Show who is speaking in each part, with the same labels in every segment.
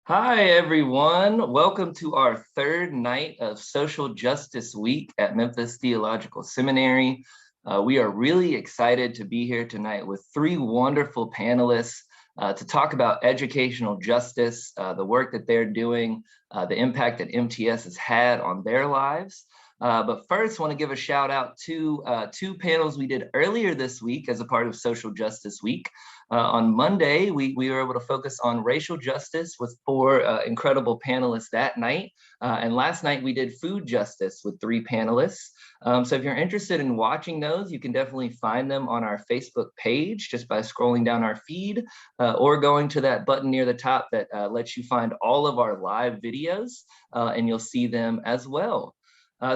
Speaker 1: Hi, everyone. Welcome to our third night of Social Justice Week at Memphis Theological Seminary. We are really excited to be here tonight with three wonderful panelists to talk about educational justice, the work that they're doing, the impact that MTS has had on their lives. But first, I want to give a shout out to two panels we did earlier this week as a part of Social Justice Week. On Monday, we were able to focus on racial justice with four incredible panelists that night. And last night, we did food justice with three panelists. So if you're interested in watching those, you can definitely find them on our Facebook page just by scrolling down our feed or going to that button near the top that lets you find all of our live videos, and you'll see them as well.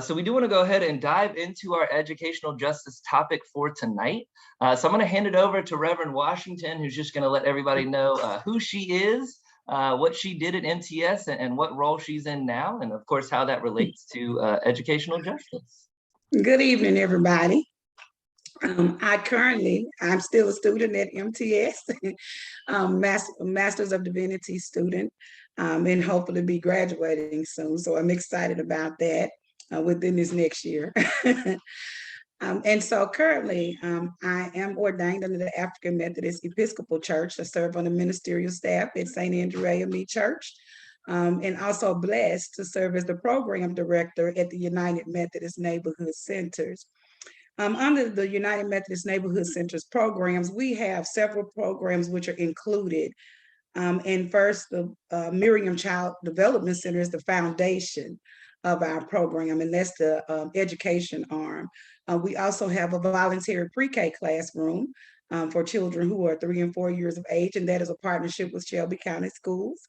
Speaker 1: So we do want to go ahead and dive into our educational justice topic for tonight. So I'm going to hand it over to Revn Washington, who's just going to let everybody know who she is, what she did at MTS, and what role she's in now, and of course, how that relates to educational justice.
Speaker 2: Good evening, everybody. I'm still a student at MTS, Master's of Divinity student, and hopefully be graduating soon. So I'm excited about that within this next year. And so currently, I am ordained under the African Methodist Episcopal Church. I serve on the ministerial staff at St. Andrew AME Church, and also blessed to serve as the program director at the United Methodist Neighborhood Centers. Under the United Methodist Neighborhood Centers programs, we have several programs which are included. And first, the Miriam Child Development Center is the foundation of our program, and that's the education arm. We also have a voluntary pre-K classroom for children who are 3 and 4 years of age, and that is a partnership with Shelby County Schools.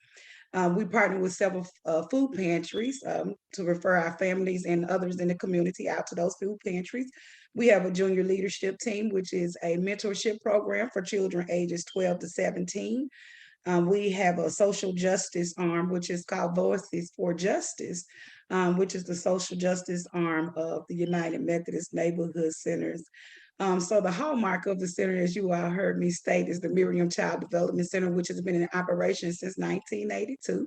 Speaker 2: We partner with several food pantries to refer our families and others in the community out to those food pantries. We have a junior leadership team, which is a mentorship program for children ages 12 to 17. We have a social justice arm, which is called Voices for Justice, which is the social justice arm of the United Methodist Neighborhood Centers. So the hallmark of the center, as you all heard me state, is the Miriam Child Development Center, which has been in operation since 1982.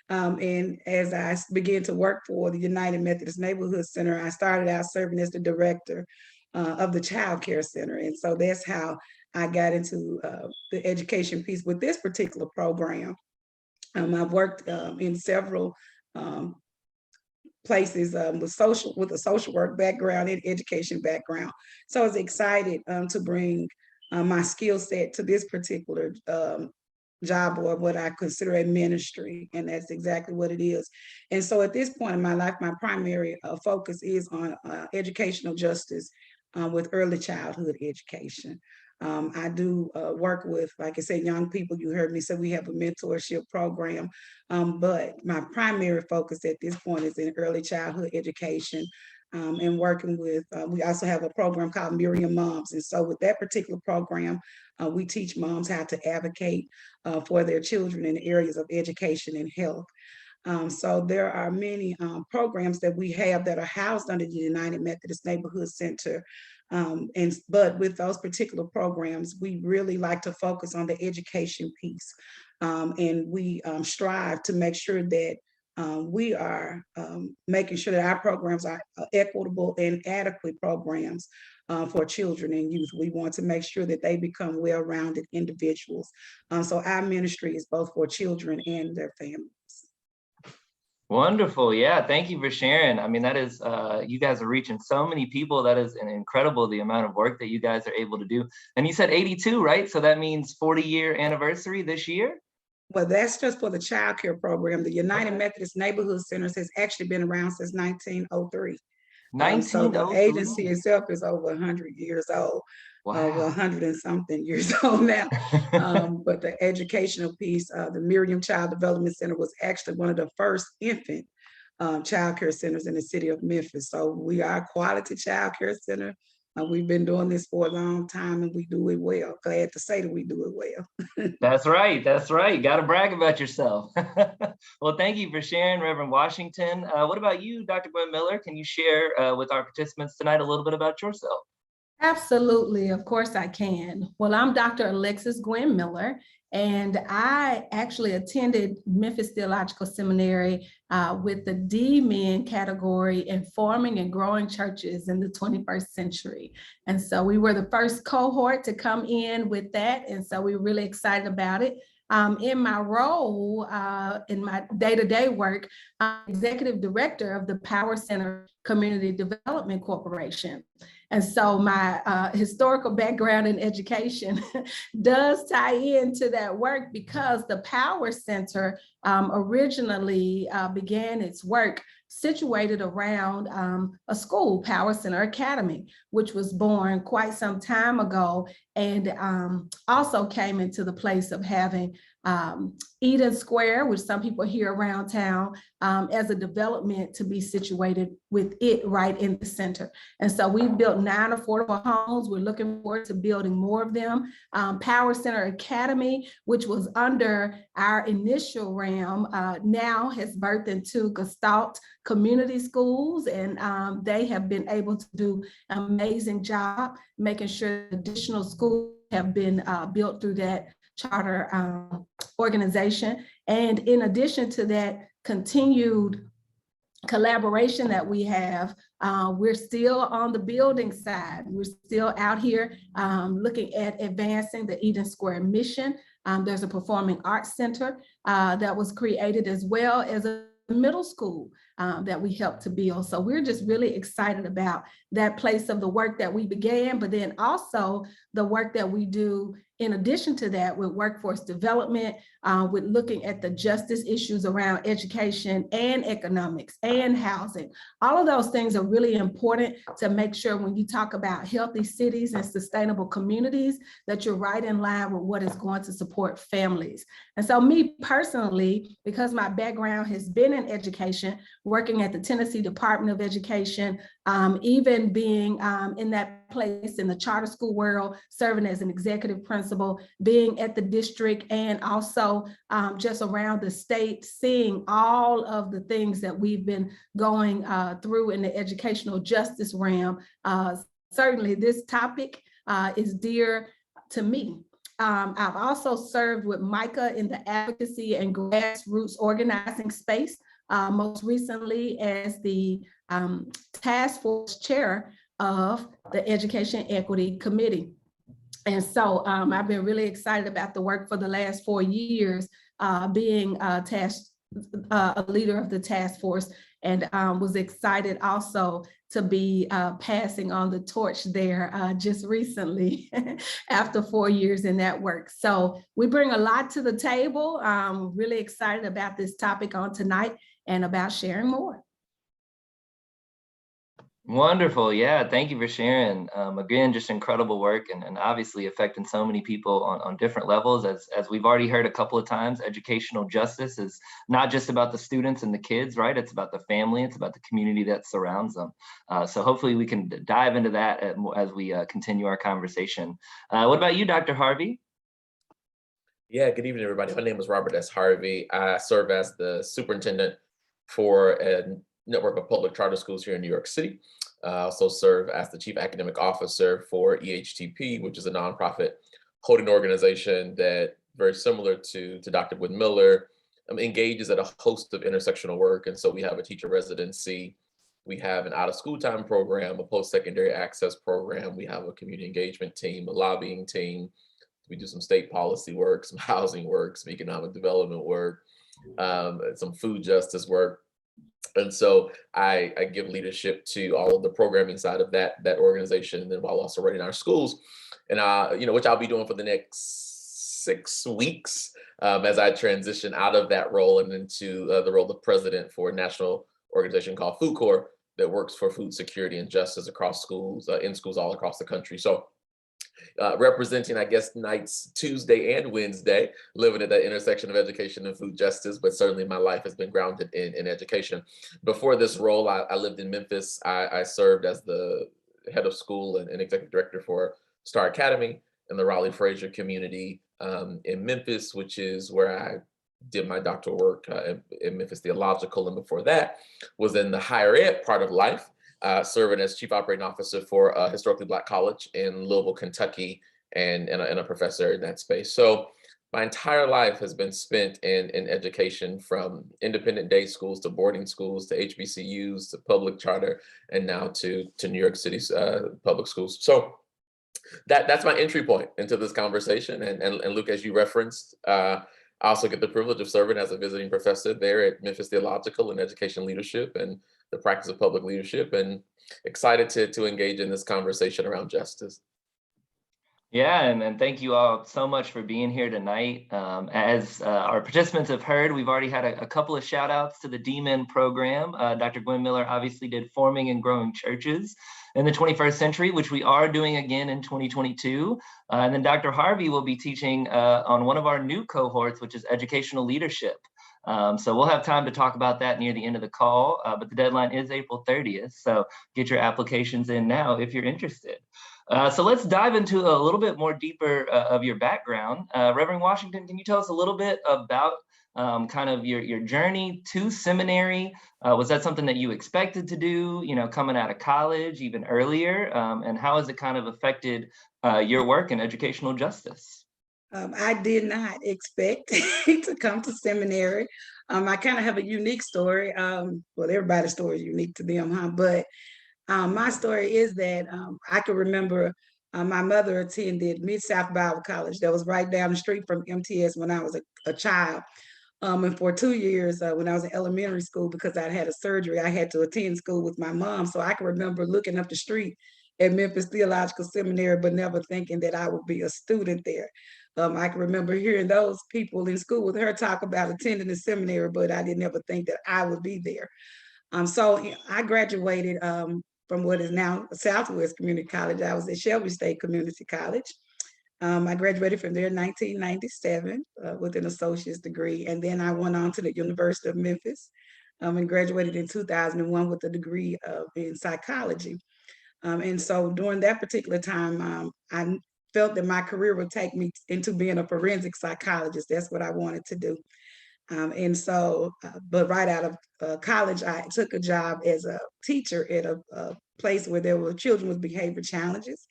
Speaker 2: And as I began to work for the United Methodist Neighborhood Center, I started out serving as the director of the Child Care Center. And so that's how I got into the education piece with this particular program. I've worked in several places with a social work background and education background. So I was excited to bring my skill set to this particular job, or what I consider a ministry, and that's exactly what it is. And so at this point in my life, my primary focus is on educational justice with early childhood education. I do work with, like I said, young people. You heard me say we have a mentorship program, but my primary focus at this point is in early childhood education, and working with, we also have a program called Miriam Moms. And so with that particular program, we teach moms how to advocate for their children in areas of education and health. So there are many programs that we have that are housed under the United Methodist Neighborhood Center. But with those particular programs, we really like to focus on the education piece. And we strive to make sure that we are making sure that our programs are equitable and adequate programs for children and youth. We want to make sure that they become well-rounded individuals. So our ministry is both for children and their families.
Speaker 1: Wonderful. Yeah, thank you for sharing. I mean, that is, you guys are reaching so many people. That is an incredible, the amount of work that you guys are able to do. And you said 82, right? So that means 40-year anniversary this year?
Speaker 2: Well, that's just for the child care program. The United Methodist Neighborhood Centers has actually been around since 1903. So the agency itself is over 100 years old. Wow. 100 and something years old now. But the educational piece, the Miriam Child Development Center was actually one of the first infant child care centers in the city of Memphis. So we are a quality child care center. We've been doing this for a long time, and we do it well. Glad to say that we do it well.
Speaker 1: That's right. That's right. Got to brag about yourself. Well, thank you for sharing, Rev Washington. What about you, Dr. Gwen Miller? Can you share with our participants tonight a little bit about yourself?
Speaker 3: Absolutely. Of course I can. Well, I'm Dr. Alexis Gwen Miller, And I actually attended Memphis Theological Seminary with the D-Min category in forming and growing churches in the 21st century. And so we were the first cohort to come in with that. And so we were really excited about it. In my role, in my day-to-day work, I'm executive director of the Power Center Community Development Corporation. And so my historical background in education does tie into that work, because the Power Center originally began its work situated around a school, Power Center Academy, which was born quite some time ago, and also came into the place of having Eden Square, which some people hear around town, as a development to be situated with it right in the center. And so we've built 9 affordable homes. We're looking forward to building more of them. Power Center Academy, which was under our initial realm, now has birthed into Gestalt Community Schools, and they have been able to do an amazing job making sure additional schools have been built through that charter organization. And in addition to that continued collaboration that we have, we're still on the building side. We're still out here looking at advancing the Eden Square mission. There's a performing arts center that was created, as well as a middle school that we helped to build. So we're just really excited about that place of the work that we began, but then also the work that we do in addition to that with workforce development, with looking at the justice issues around education and economics and housing. All of those things are really important to make sure when you talk about healthy cities and sustainable communities, that you're right in line with what is going to support families. And so me personally, because my background has been in education, working at the Tennessee Department of Education, even being in that place in the charter school world, serving as an executive principal, being at the district, and also just around the state, seeing all of the things that we've been going through in the educational justice realm. Certainly this topic is dear to me. I've also served with Micah in the advocacy and grassroots organizing space, most recently as the task force chair of the Education Equity Committee. And so I've been really excited about the work for the last 4 years, being a leader of the task force, and was excited also to be passing on the torch there just recently after 4 years in that work. So we bring a lot to the table. Really excited about this topic on tonight and about sharing more.
Speaker 1: Wonderful. Yeah, thank you for sharing. Again, just incredible work, and obviously affecting so many people on different levels. As we've already heard a couple of times, educational justice is not just about the students and the kids, right? It's about the family, it's about the community that surrounds them. So hopefully we can dive into that as we continue our conversation. What about you, Dr. Harvey?
Speaker 4: Yeah, good evening, everybody. My name is Robert S. Harvey. I serve as the superintendent for a network of public charter schools here in New York City. I also serve as the chief academic officer for EHTP, which is a nonprofit holding organization that, very similar to Dr. Gwen Miller, engages at a host of intersectional work. And so we have a teacher residency, we have an out of school time program, a post-secondary access program, we have a community engagement team, a lobbying team, we do some state policy work, some housing work, some economic development work, some food justice work. And so I give leadership to all of the programming side of that organization, and then while also running our schools, and which I'll be doing for the next 6 weeks as I transition out of that role and into the role of president for a national organization called Food Corps that works for food security and justice across schools, in schools all across the country. So representing, I guess, nights Tuesday and Wednesday, living at that intersection of education and food justice, but certainly my life has been grounded in education. Before this role, I lived in Memphis. I served as the head of school and executive director for Star Academy in the Raleigh-Fraser community in Memphis, which is where I did my doctoral work in Memphis Theological, and before that was in the higher ed part of life, serving as chief operating officer for a historically Black college in Louisville, Kentucky, and a professor in that space. So my entire life has been spent in education, from independent day schools to boarding schools to HBCUs to public charter, and now to New York City's public schools. So that's my entry point into this conversation. And Luke, as you referenced, I also get the privilege of serving as a visiting professor there at Memphis Theological in education leadership and the practice of public leadership, and excited to engage in this conversation around justice.
Speaker 1: Yeah, and thank you all so much for being here tonight. As our participants have heard, we've already had a couple of shout outs to the D-Min program. Dr. Gwen Miller obviously did Forming and Growing Churches in the 21st Century, which we are doing again in 2022. And then Dr. Harvey will be teaching on one of our new cohorts, which is Educational Leadership. So we'll have time to talk about that near the end of the call, but the deadline is April 30th. So get your applications in now if you're interested. So let's dive into a little bit more deeper of your background. Rev Washington, can you tell us a little bit about kind of your journey to seminary? Was that something that you expected to do, coming out of college, even earlier? And how has it kind of affected your work in educational justice?
Speaker 2: I did not expect to come to seminary. I kind of have a unique story. Well, everybody's story is unique to them, huh? But my story is that I can remember my mother attended Mid-South Bible College that was right down the street from MTS when I was a child. And for 2 years, when I was in elementary school, because I had a surgery, I had to attend school with my mom. So I can remember looking up the street at Memphis Theological Seminary, but never thinking that I would be a student there. I can remember hearing those people in school with her talk about attending the seminary, but I didn't ever think that I would be there. So I graduated from what is now Southwest Community College. I was at Shelby State Community College. I graduated from there in 1997 with an associate's degree. And then I went on to the University of Memphis and graduated in 2001 with a degree in psychology. And so during that particular time, I felt that my career would take me into being a forensic psychologist. That's what I wanted to do. And so, but right out of college, I took a job as a teacher at a place where there were children with behavior challenges.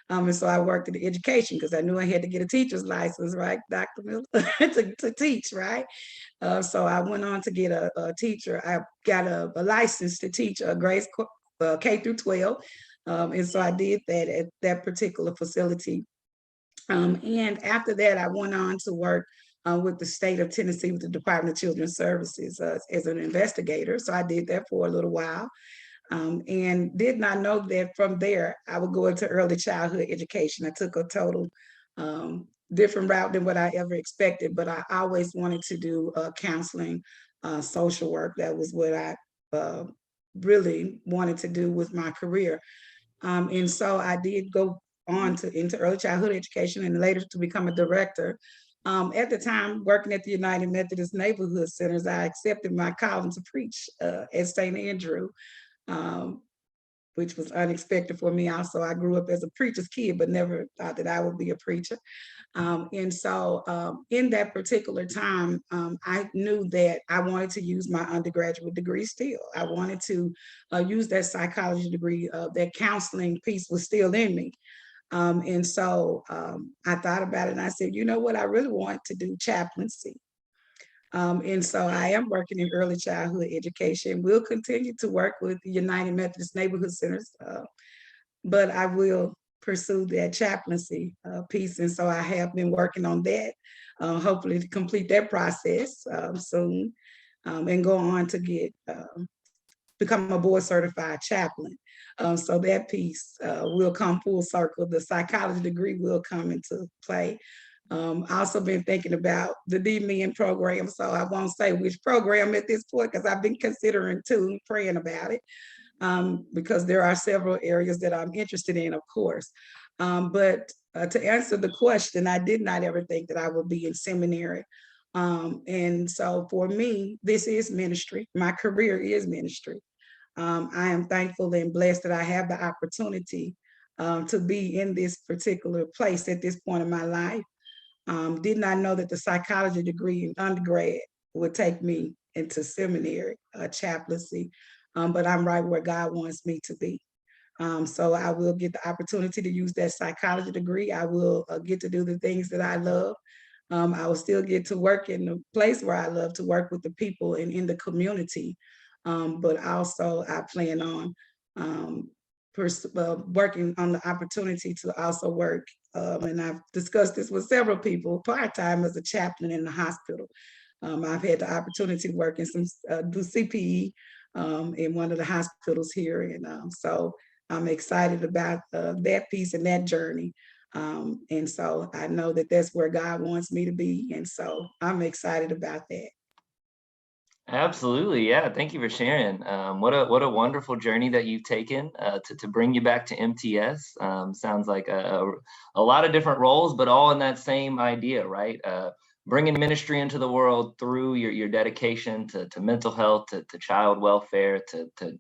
Speaker 2: And so I worked in education because I knew I had to get a teacher's license, right, Dr. Miller, to teach, right? So I went on to get a teacher. I got a license to teach grades K through 12. And so I did that at that particular facility. And after that, I went on to work with the state of Tennessee with the Department of Children's Services as an investigator. So I did that for a little while and did not know that from there, I would go into early childhood education. I took a total different route than what I ever expected, but I always wanted to do counseling, social work. That was what I really wanted to do with my career. And so I did go on into early childhood education and later to become a director. At the time, working at the United Methodist Neighborhood Centers, I accepted my calling to preach at St. Andrew, which was unexpected for me. Also, I grew up as a preacher's kid, but never thought that I would be a preacher. And so in that particular time, I knew that I wanted to use my undergraduate degree still. I wanted to use that psychology degree. That counseling piece was still in me. And so I thought about it and I said, you know what, I really want to do chaplaincy. And so I am working in early childhood education. We'll continue to work with the United Methodist Neighborhood Centers, but I will pursue that chaplaincy piece. And so I have been working on that, hopefully to complete that process soon and go on to become a board certified chaplain. So that piece will come full circle. The psychology degree will come into play. I also been thinking about the D-Min program, so I won't say which program at this point because I've been considering too, praying about it, because there are several areas that I'm interested in, of course. But to answer the question, I did not ever think that I would be in seminary. And so for me, this is ministry. My career is ministry. I am thankful and blessed that I have the opportunity to be in this particular place at this point in my life. Did not know that the psychology degree in undergrad would take me into seminary, chaplaincy, but I'm right where God wants me to be. So I will get the opportunity to use that psychology degree. I will get to do the things that I love. I will still get to work in the place where I love to work with the people and in the community. But also I plan on working on the opportunity to also work, and I've discussed this with several people, part-time as a chaplain in the hospital. I've had the opportunity to work in some do CPE in one of the hospitals here, and so I'm excited about that piece and that journey. And so I know that that's where God wants me to be, and so I'm excited about that.
Speaker 1: Absolutely, yeah. Thank you for sharing. What a wonderful journey that you've taken to bring you back to MTS. Sounds like a lot of different roles, but all in that same idea, right? Bringing ministry into the world through your dedication to mental health, to child welfare, to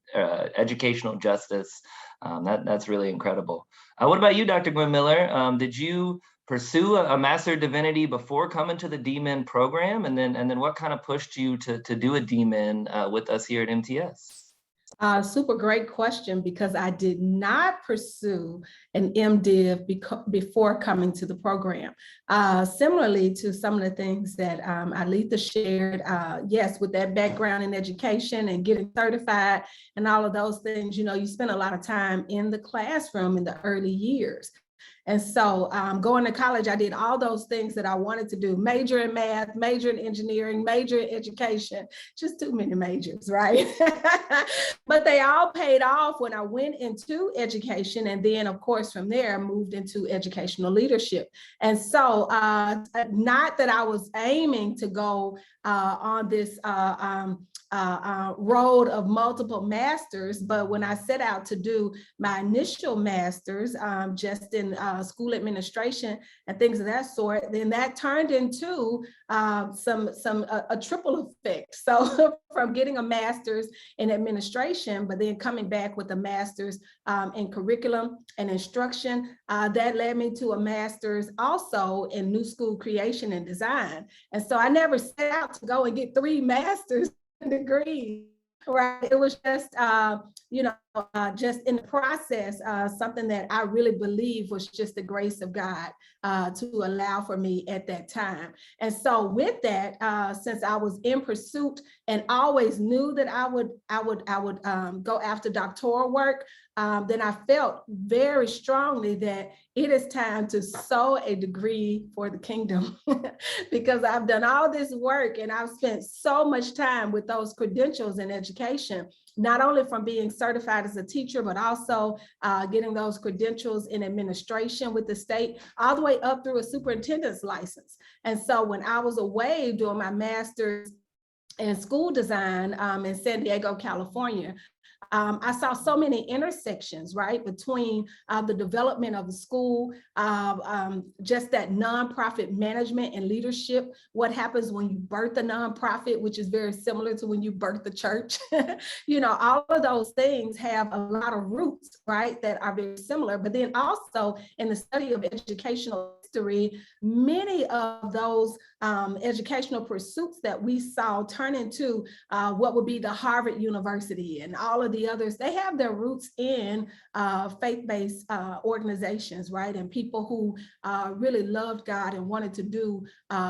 Speaker 1: educational justice. That's really incredible. What about you, Dr. Gwen Miller? Did you pursue a Master of Divinity before coming to the DMin program? And then what kind of pushed you to do a DMin with us here at MTS?
Speaker 3: Super great question, because I did not pursue an MDiv before coming to the program. Similarly to some of the things that Alita shared, yes, with that background in education and getting certified and all of those things, you spend a lot of time in the classroom in the early years. And so going to college, I did all those things that I wanted to do: major in math, major in engineering, major in education, just too many majors, right? But they all paid off when I went into education. And then, of course, from there, I moved into educational leadership. And so not that I was aiming to go on this road of multiple masters, but when I set out to do my initial master's just in school administration and things of that sort, then that turned into a triple effect. So from getting a master's in administration, but then coming back with a master's in curriculum and instruction, that led me to a master's also in new school creation and design. And so I never set out to go and get 3 master's degrees, right? It was just, just in the process, something that I really believe was just the grace of God to allow for me at that time. And so with that, since I was in pursuit and always knew that I would go after doctoral work, then I felt very strongly that it is time to sow a degree for the kingdom because I've done all this work and I've spent so much time with those credentials in education, not only from being certified as a teacher, but also getting those credentials in administration with the state, all the way up through a superintendent's license. And so when I was away doing my master's in school design in San Diego, California, I saw so many intersections, right, between the development of the school, just that nonprofit management and leadership, what happens when you birth a nonprofit, which is very similar to when you birth the church. All of those things have a lot of roots, right, that are very similar. But then also in the study of educational history, many of those educational pursuits that we saw turn into what would be the Harvard University and all of the others, they have their roots in faith-based organizations, right? And people who really loved God and wanted to do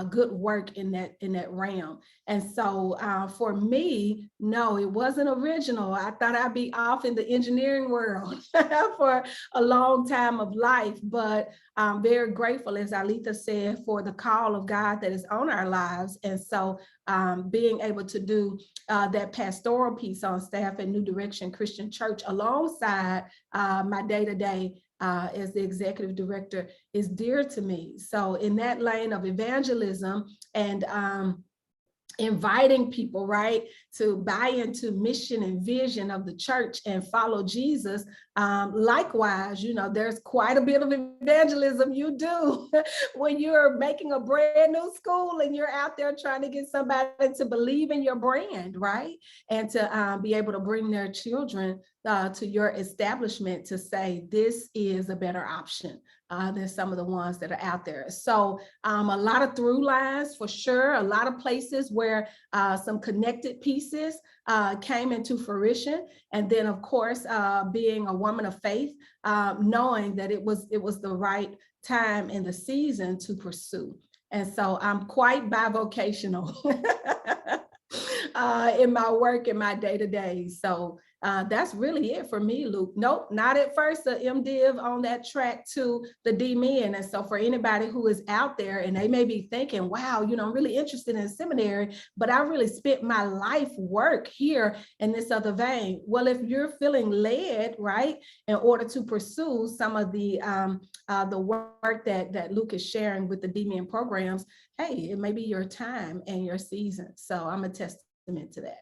Speaker 3: good work in that realm. And so for me, no, it wasn't original. I thought I'd be off in the engineering world for a long time of life, but I'm very grateful, as Alita said, for the call of God that is on our lives. And so being able to do that pastoral piece on staff at New Direction Christian Church alongside my day-to-day as the executive director is dear to me. So in that lane of evangelism and inviting people, right, to buy into mission and vision of the church and follow Jesus. Likewise, there's quite a bit of evangelism you do when you're making a brand new school and you're out there trying to get somebody to believe in your brand, right? And to be able to bring their children to your establishment to say, this is a better option than some of the ones that are out there. So a lot of through lines for sure, a lot of places where some connected pieces came into fruition. And then of course, being a woman of faith, knowing that it was the right time in the season to pursue. And so I'm quite bivocational in my work, in my day-to-day. So that's really it for me, Luke. Nope, not at first, the MDiv on that track to the DMin. And so for anybody who is out there and they may be thinking, wow, you know, I'm really interested in seminary, but I really spent my life work here in this other vein. Well, if you're feeling led, right, in order to pursue some of the work that Luke is sharing with the DMin programs, hey, it may be your time and your season. So I'm a testament to that.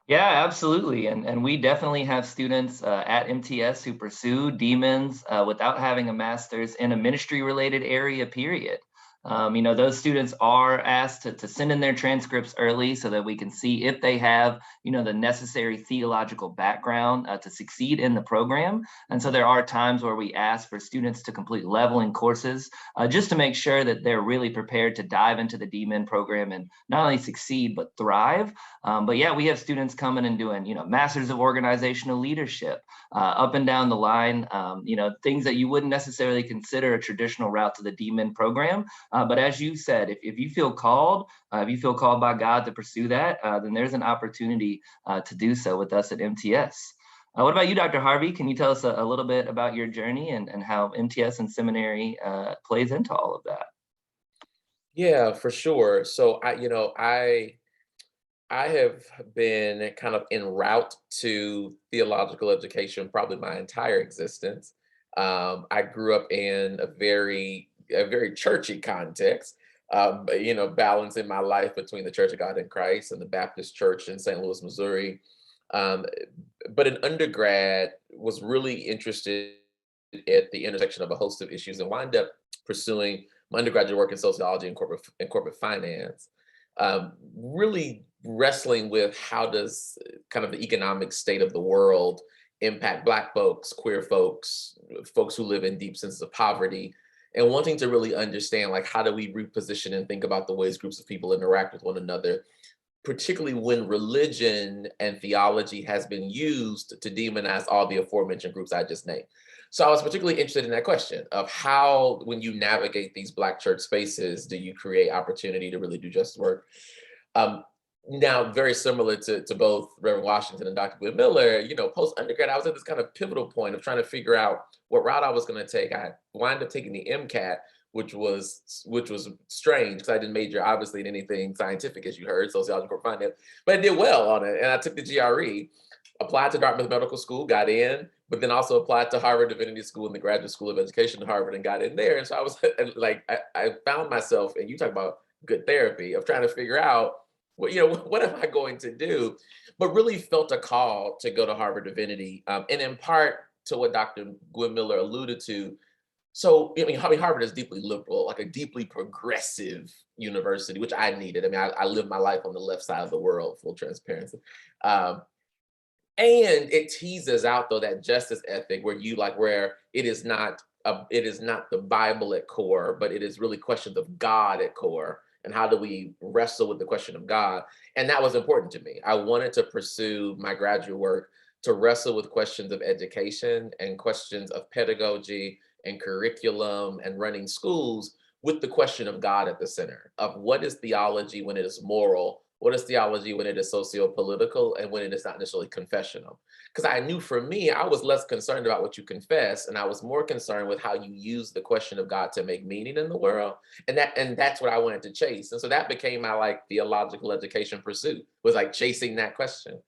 Speaker 1: Yeah, absolutely. And we definitely have students at MTS who pursue demons without having a master's in a ministry related area, period. You know, those students are asked to send in their transcripts early so that we can see if they have, you know, the necessary theological background to succeed in the program. And so there are times where we ask for students to complete leveling courses just to make sure that they're really prepared to dive into the DMin program and not only succeed, but thrive. But yeah, we have students coming and doing, you know, Masters of Organizational Leadership, up and down the line, you know, things that you wouldn't necessarily consider a traditional route to the DMin program. But as you said, if you feel called, by God to pursue that, then there's an opportunity to do so with us at MTS. What about you, Dr. Harvey? Can you tell us a little bit about your journey and how MTS and seminary plays into all of that?
Speaker 4: Yeah, for sure. So I have been kind of en route to theological education probably my entire existence. I grew up in a very churchy context, balancing my life between the Church of God in Christ and the Baptist Church in St. Louis, Missouri. Um, but in undergrad, was really interested at the intersection of a host of issues and wind up pursuing my undergraduate work in sociology and corporate finance. Really wrestling with how does kind of the economic state of the world impact Black folks, queer folks, folks who live in deep senses of poverty, and wanting to really understand, like, how do we reposition and think about the ways groups of people interact with one another, particularly when religion and theology has been used to demonize all the aforementioned groups I just named. So I was particularly interested in that question of how, when you navigate these Black church spaces, do you create opportunity to really do justice work? Now, very similar to both Rev Washington and Dr. Gwen Miller, post undergrad, I was at this kind of pivotal point of trying to figure out what route I was going to take. I wound up taking the MCAT, which was strange because I didn't major obviously in anything scientific, as you heard, sociology and corporate finance, but I did well on it. And I took the GRE, applied to Dartmouth Medical School, got in, but then also applied to Harvard Divinity School and the Graduate School of Education at Harvard and got in there. And so I was like, I found myself, and you talk about good therapy, of trying to figure out, what am I going to do? But really felt a call to go to Harvard Divinity. And in part to what Dr. Gwen Miller alluded to. So, Harvard is deeply liberal, like a deeply progressive university, which I needed. I lived my life on the left side of the world, full transparency. And it teases out, though, that justice ethic where it is not the Bible at core, but it is really questions of God at core. And how do we wrestle with the question of God? And that was important to me. I wanted to pursue my graduate work to wrestle with questions of education and questions of pedagogy and curriculum and running schools with the question of God at the center of what is theology when it is moral, what is theology when it is socio-political, and when it is not necessarily confessional. Because I knew for me, I was less concerned about what you confess, and I was more concerned with how you use the question of God to make meaning in the world. And that's what I wanted to chase. And so that became my theological education pursuit, was chasing that question.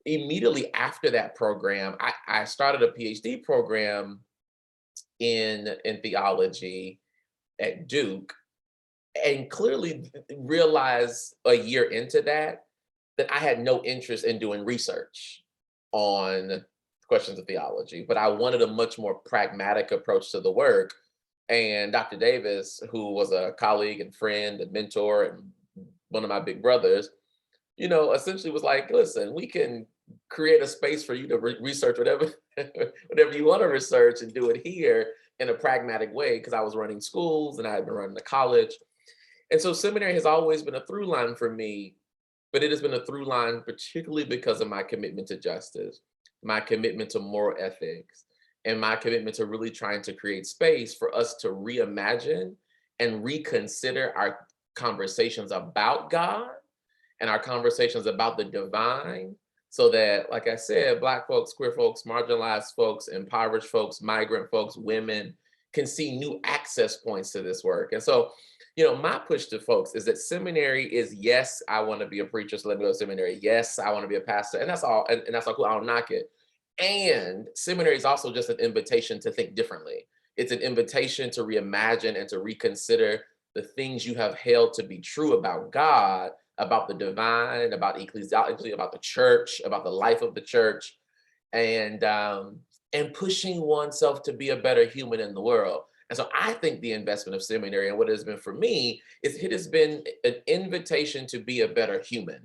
Speaker 4: Immediately after that program, I started a PhD program in theology at Duke, and clearly realized a year into that I had no interest in doing research on questions of theology, but I wanted a much more pragmatic approach to the work. And Dr. Davis, who was a colleague and friend and mentor and one of my big brothers, essentially was like, listen, we can create a space for you to research whatever you want to research and do it here in a pragmatic way, because I was running schools and I had been running a college. And so seminary has always been a through line for me, but it has been a through line particularly because of my commitment to justice, my commitment to moral ethics, and my commitment to really trying to create space for us to reimagine and reconsider our conversations about God and our conversations about the divine, so that, like I said, Black folks, queer folks, marginalized folks, impoverished folks, migrant folks, women can see new access points to this work. And so, my push to folks is that seminary is, yes, I want to be a preacher, so let me go to seminary. Yes, I want to be a pastor, and that's all. And that's all cool. I don't knock it. And seminary is also just an invitation to think differently. It's an invitation to reimagine and to reconsider the things you have held to be true about God, about the divine, about ecclesiology, about the church, about the life of the church, and pushing oneself to be a better human in the world. And so I think the investment of seminary, and what it has been for me, is it has been an invitation to be a better human.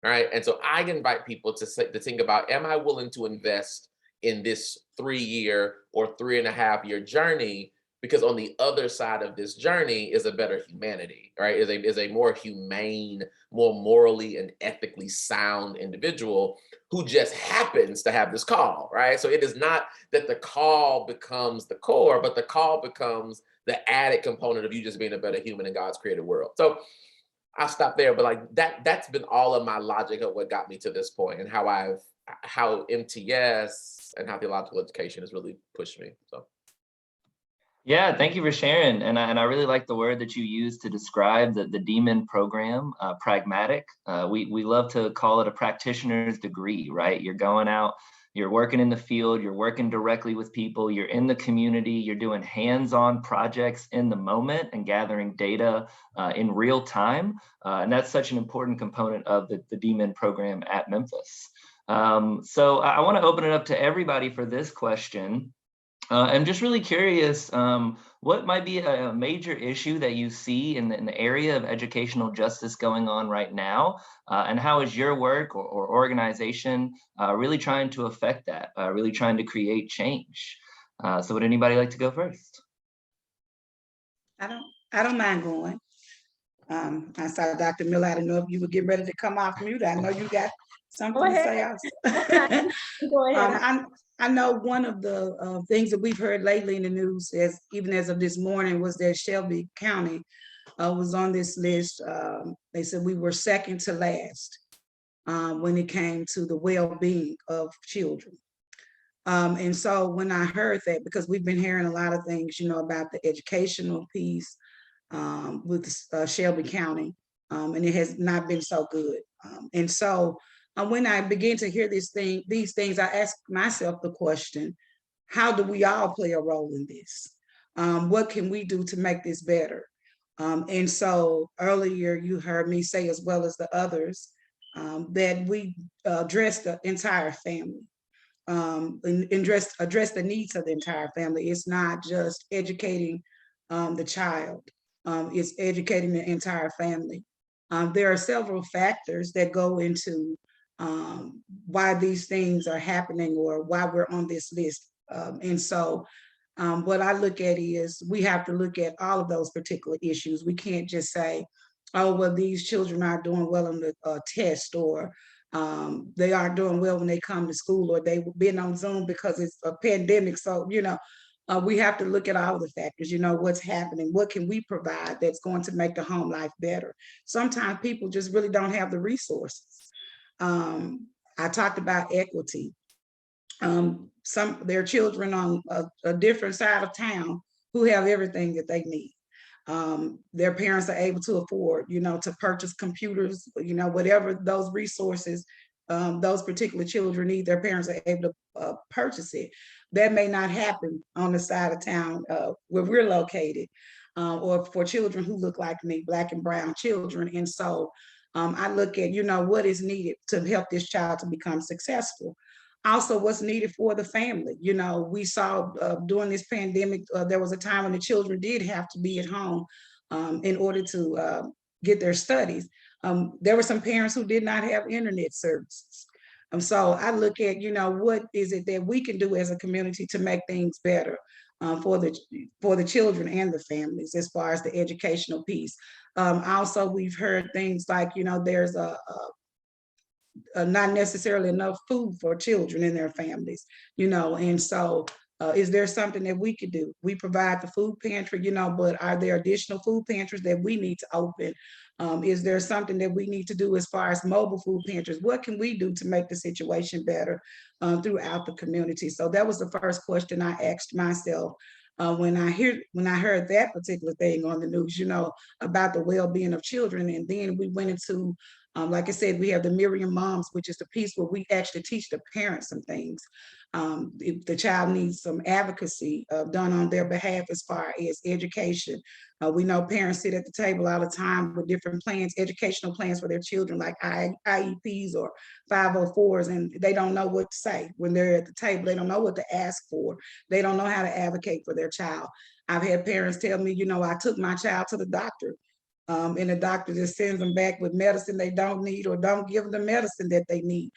Speaker 4: All right. And so I invite people to think about, am I willing to invest in this 3-year or 3.5-year journey? Because on the other side of this journey is a better humanity, right? Is a more humane, more morally and ethically sound individual who just happens to have this call, right? So it is not that the call becomes the core, but the call becomes the added component of you just being a better human in God's created world. So I'll stop there, but like that's been all of my logic of what got me to this point, and how MTS and how theological education has really pushed me. So.
Speaker 1: Yeah, thank you for sharing. And I really like the word that you used to describe the DMin program, pragmatic. We love to call it a practitioner's degree, right? You're going out, you're working in the field, you're working directly with people, you're in the community, you're doing hands-on projects in the moment and gathering data in real time. And that's such an important component of the DMin program at Memphis. So I want to open it up to everybody for this question. I'm just really curious, what might be a major issue that you see in the area of educational justice going on right now? And how is your work or organization really trying to affect that, really trying to create change? So would anybody like to go first?
Speaker 2: I don't mind going. I saw Dr. Miller. I didn't know if you were getting ready to come off mute. I know you got something to say also.
Speaker 3: Go ahead.
Speaker 2: I know one of the things that we've heard lately in the news, even as of this morning, was that Shelby County was on this list. They said we were second to last when it came to the well-being of children. And so when I heard that, because we've been hearing a lot of things, about the educational piece with Shelby County, and it has not been so good. And so when I began to hear these things, I asked myself the question, how do we all play a role in this? What can we do to make this better? And so earlier you heard me say, as well as the others, that we address the entire family, and address the needs of the entire family. It's not just educating the child, it's educating the entire family. There are several factors that go into why these things are happening or why we're on this list. And so what I look at is we have to look at all of those particular issues. We can't just say, oh, well, these children aren't doing well on the test, or they aren't doing well when they come to school, or they've been on Zoom because it's a pandemic. So, we have to look at all the factors, what's happening, what can we provide that's going to make the home life better. Sometimes people just really don't have the resources. I talked about equity. There are children on a different side of town who have everything that they need. Their parents are able to afford, to purchase computers, whatever those resources those particular children need, their parents are able to purchase it. That may not happen on the side of town where we're located, or for children who look like me, Black and brown children. And so I look at, what is needed to help this child to become successful. Also, what's needed for the family. We saw during this pandemic, there was a time when the children did have to be at home in order to get their studies. There were some parents who did not have internet services. So I look at, what is it that we can do as a community to make things better for the children and the families as far as the educational piece. Also, we've heard things like, there's not necessarily enough food for children and their families, and so Is there something that we could do? We provide the food pantry, you know, but are there additional food pantries that we need to open? Is there something that we need to do as far as mobile food pantries? What can we do to make the situation better throughout the community? So that was the first question I asked myself when I heard that particular thing on the news, you know, about the well-being of children. And then we went into, like I said, we have the Miriam Moms, which is the piece where we actually teach the parents some things. If the child needs some advocacy done on their behalf as far as education. We know parents sit at the table all the time with different plans, educational plans for their children, like IEPs or 504s, and they don't know what to say when they're at the table. They don't know what to ask for. They don't know how to advocate for their child. I've had parents tell me, you know, I took my child to the doctor. And the doctor just sends them back with medicine they don't need or don't give them the medicine that they need.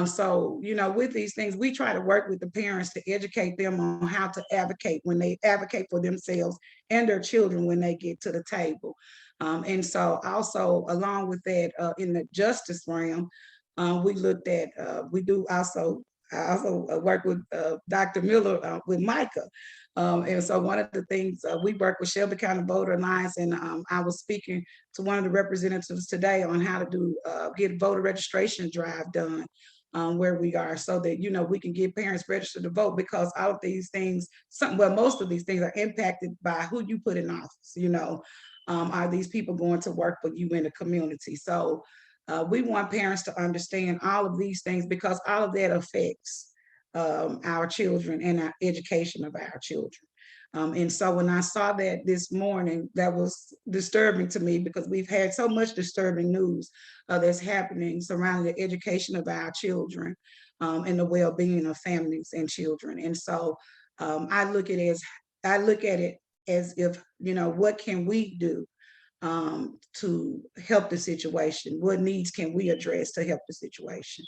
Speaker 2: So, you know, with these things, we try to work with the parents to educate them on how to advocate when they advocate for themselves and their children when they get to the table. And so also along with that, in the justice realm, we looked at, I also work with Dr. Miller with Micah. And so one of the things we work with Shelby County Voter Alliance, and I was speaking to one of the representatives today on how to do get voter registration drive done where we are, so that, you know, we can get parents registered to vote, because all of these things, most of these things are impacted by who you put in office. You know, are these people going to work for you in the community? So we want parents to understand all of these things, because all of that affects our children and our education of our children. And so when I saw that this morning, that was disturbing to me, because we've had so much disturbing news that's happening surrounding the education of our children and the well-being of families and children. And so I look at it as if, you know, what can we do to help the situation? What needs can we address to help the situation?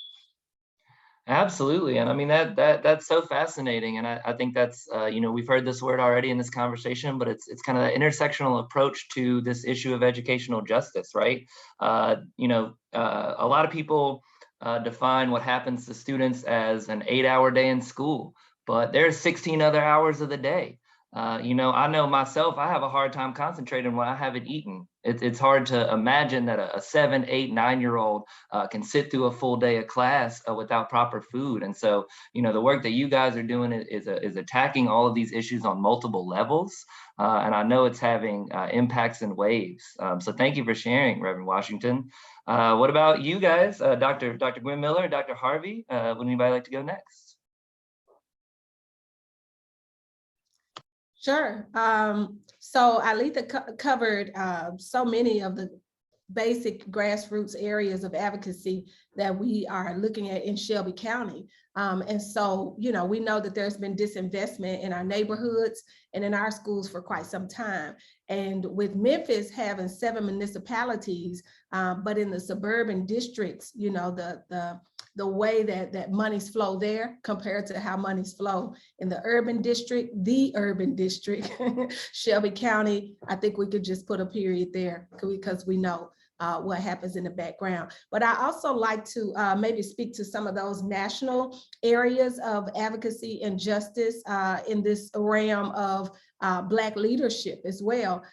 Speaker 1: Absolutely. And I mean, that's so fascinating. And I think that's, you know, we've heard this word already in this conversation, but it's kind of the intersectional approach to this issue of educational justice, right? You know, a lot of people define what happens to students as an 8-hour day in school, but there's 16 other hours of the day. You know, I know myself, I have a hard time concentrating when I haven't eaten. It's hard to imagine that a 7, 8, 9-year-old can sit through a full day of class without proper food. And so, you know, the work that you guys are doing is attacking all of these issues on multiple levels. And I know it's having impacts in waves. So thank you for sharing, Rev Washington. What about you guys, Dr. Gwen Miller, Dr. Harvey? Would anybody like to go next?
Speaker 3: Sure. So Alita covered so many of the basic grassroots areas of advocacy that we are looking at in Shelby County. And so, you know, we know that there's been disinvestment in our neighborhoods and in our schools for quite some time. And with Memphis having 7 municipalities, but in the suburban districts, you know, the way that monies flow there compared to how monies flow in the urban district, Shelby County, I think we could just put a period there, because we know what happens in the background. But I also like to maybe speak to some of those national areas of advocacy and justice in this realm of Black leadership as well.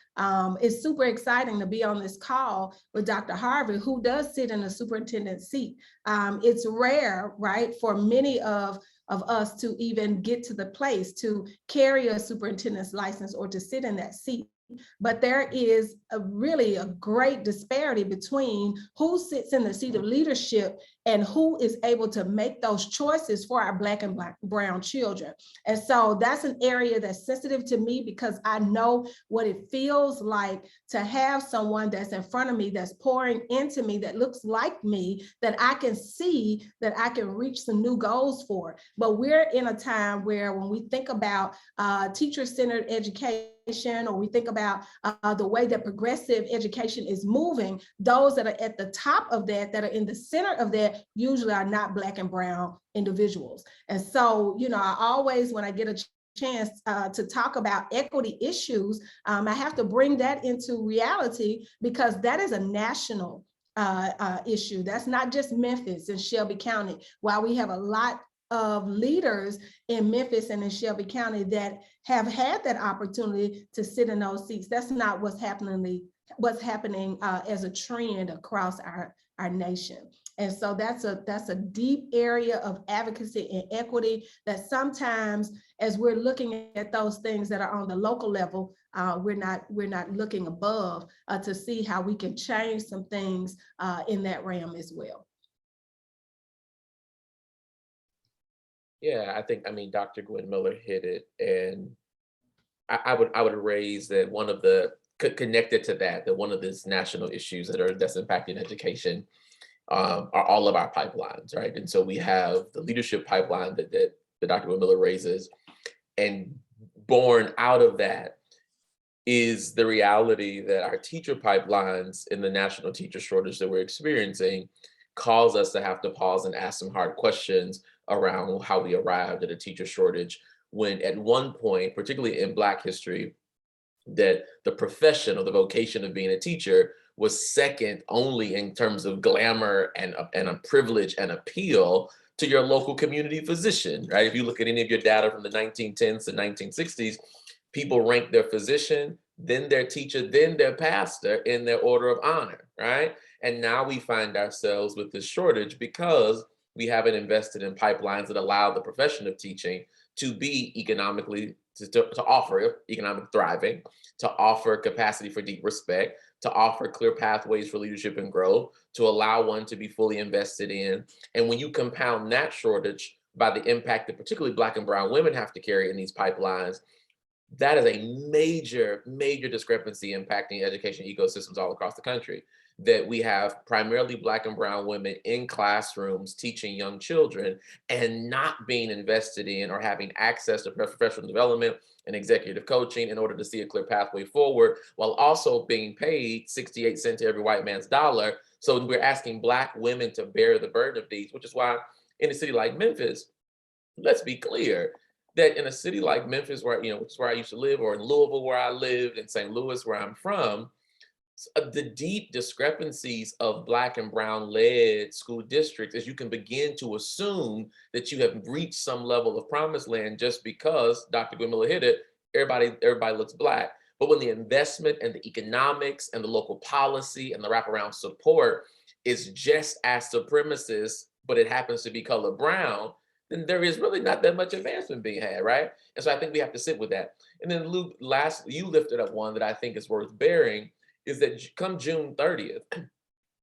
Speaker 3: It's super exciting to be on this call with Dr. Harvey, who does sit in a superintendent seat. It's rare, right, for many of us to even get to the place to carry a superintendent's license or to sit in that seat. But there is really a great disparity between who sits in the seat of leadership and who is able to make those choices for our Black and brown children. And so that's an area that's sensitive to me, because I know what it feels like to have someone that's in front of me, that's pouring into me, that looks like me, that I can see, that I can reach some new goals for. But we're in a time where, when we think about teacher-centered education, or we think about the way that progressive education is moving, those that are at the top of that are in the center of that, usually are not Black and brown individuals. And so, you know, I always, when I get a chance to talk about equity issues, I have to bring that into reality, because that is a national issue. That's not just Memphis and Shelby County. While we have a lot of leaders in Memphis and in Shelby County that have had that opportunity to sit in those seats. That's not what's happening as a trend across our nation. And so that's a deep area of advocacy and equity that sometimes, as we're looking at those things that are on the local level, we're not looking above to see how we can change some things in that realm as well.
Speaker 4: Yeah, I mean, Dr. Gwen Miller hit it, and I would raise that one of the connected to that one of these national issues that's impacting education are all of our pipelines, right? And so we have the leadership pipeline that Dr. Gwen Miller raises, and born out of that is the reality that our teacher pipelines in the national teacher shortage that we're experiencing cause us to have to pause and ask some hard questions around how we arrived at a teacher shortage, when at one point, particularly in Black history, that the profession or the vocation of being a teacher was second only in terms of glamour and a privilege and appeal to your local community physician, right? If you look at any of your data from the 1910s to 1960s, people ranked their physician, then their teacher, then their pastor in their order of honor, right? And now we find ourselves with this shortage because we haven't invested in pipelines that allow the profession of teaching to be economically, to offer economic thriving, to offer capacity for deep respect, to offer clear pathways for leadership and growth, to allow one to be fully invested in. And when you compound that shortage by the impact that particularly Black and brown women have to carry in these pipelines, that is a major, major discrepancy impacting education ecosystems all across the country. That we have primarily Black and brown women in classrooms teaching young children and not being invested in or having access to professional development and executive coaching in order to see a clear pathway forward, while also being paid 68 cents to every white man's dollar. So we're asking Black women to bear the burden of these, which is why in a city like Memphis, let's be clear, that in a city like Memphis, where, which is where I used to live, or in Louisville, where I lived, in St. Louis, where I'm from, the deep discrepancies of Black and brown led school districts, as you can begin to assume that you have reached some level of promised land just because, Dr. Gwen Miller hit it, everybody looks Black. But when the investment and the economics and the local policy and the wraparound support is just as supremacist, but it happens to be color brown, then there is really not that much advancement being had, right? And so I think we have to sit with that. And then Luke, you lifted up one that I think is worth bearing, is that come June 30th,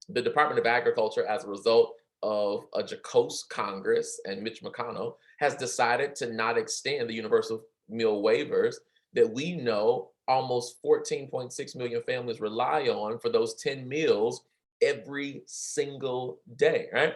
Speaker 4: the Department of Agriculture, as a result of a jocose Congress and Mitch McConnell, has decided to not extend the universal meal waivers that we know almost 14.6 million families rely on for those 10 meals every single day, right?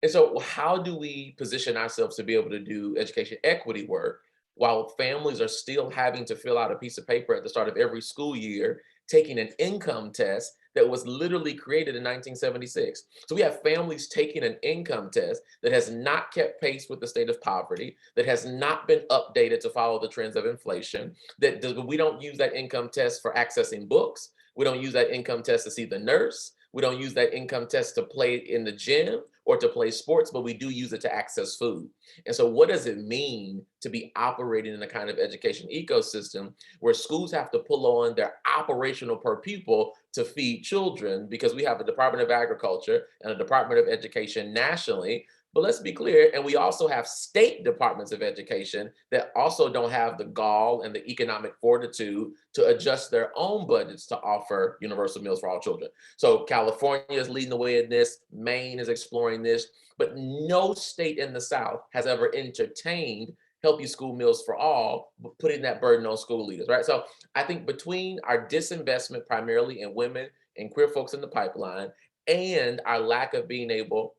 Speaker 4: And so how do we position ourselves to be able to do education equity work while families are still having to fill out a piece of paper at the start of every school year, taking an income test that was literally created in 1976. So we have families taking an income test that has not kept pace with the state of poverty, that has not been updated to follow the trends of inflation, that we don't use that income test for accessing books. We don't use that income test to see the nurse. We don't use that income test to play in the gym or to play sports, but we do use it to access food. And so what does it mean to be operating in a kind of education ecosystem where schools have to pull on their operational per pupil to feed children, because we have a Department of Agriculture and a Department of Education nationally? But let's be clear, and we also have state departments of education that also don't have the gall and the economic fortitude to adjust their own budgets to offer universal meals for all children. So California is leading the way in this, Maine is exploring this, but no state in the South has ever entertained healthy school meals for all, putting that burden on school leaders, right? So I think between our disinvestment primarily in women and queer folks in the pipeline and our lack of being able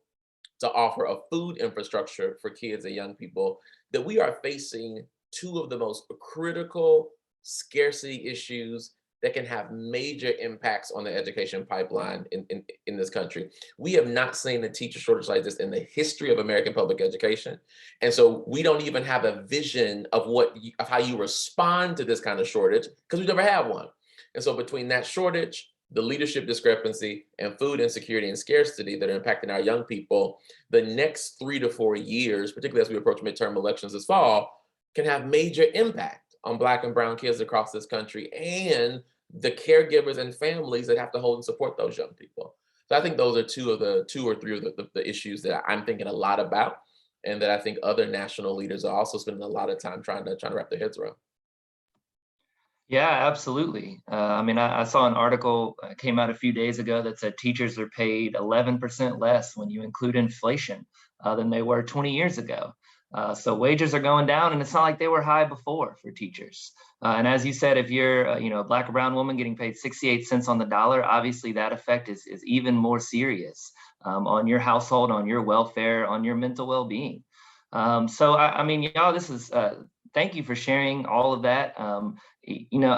Speaker 4: to offer a food infrastructure for kids and young people, that we are facing two of the most critical scarcity issues that can have major impacts on the education pipeline in this country. We have not seen a teacher shortage like this in the history of American public education. And so we don't even have a vision of how you respond to this kind of shortage, because we never had one. And so between that shortage, the leadership discrepancy, and food insecurity and scarcity that are impacting our young people, the next 3 to 4 years, particularly as we approach midterm elections this fall, can have major impact on Black and brown kids across this country and the caregivers and families that have to hold and support those young people. So I think those are two or three of the issues that I'm thinking a lot about, and that I think other national leaders are also spending a lot of time trying to wrap their heads around.
Speaker 1: Yeah, absolutely. I mean, I saw an article came out a few days ago that said teachers are paid 11% less when you include inflation than they were 20 years ago. So wages are going down, and it's not like they were high before for teachers. And as you said, if you're a Black or brown woman getting paid 68 cents on the dollar, obviously that effect is even more serious on your household, on your welfare, on your mental well-being. So I mean, y'all, this is thank you for sharing all of that.